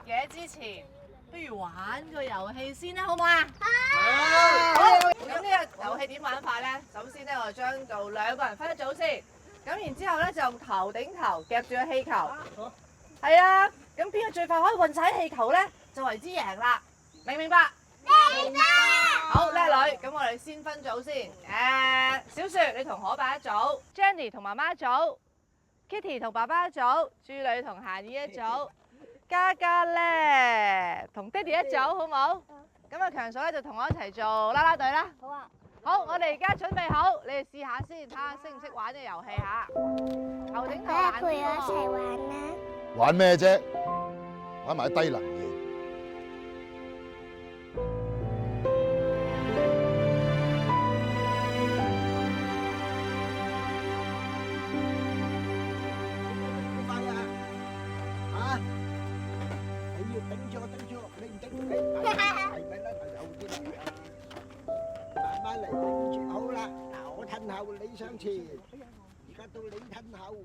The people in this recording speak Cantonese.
嘢之前，不如玩個遊戲先啦，好唔好啊？好。咁呢個遊戲點玩法咧？首先咧，我哋將就兩個人分一組先，咁然之後咧就用頭頂頭夾住個氣球。係啊，咁邊個最快可以運晒啲氣球咧，就為之贏啦。明唔明白？明白。好叻女，咁我哋先分組先。小雪你同可爸一組 ，Jenny 同媽媽一組 ，Kitty 同爸爸一組，朱女同閒兒一組，嘉嘉咧同爹哋一組，好唔好？咁啊強嫂咧就同我一齊做啦啦隊啦。好啊。好，我哋而家準備好，你哋試下先，睇下識唔識玩呢個遊戲嚇。頭頂頭爸爸難陪我一啲齊玩啦。玩咩啫？玩埋啲低能嘢。快啊！嚇！你要頂住，你唔頂住你係咪啦？有啲嚟啊！慢慢嚟頂住，好啦。嗱，我褪後，你上前。而家到你褪後。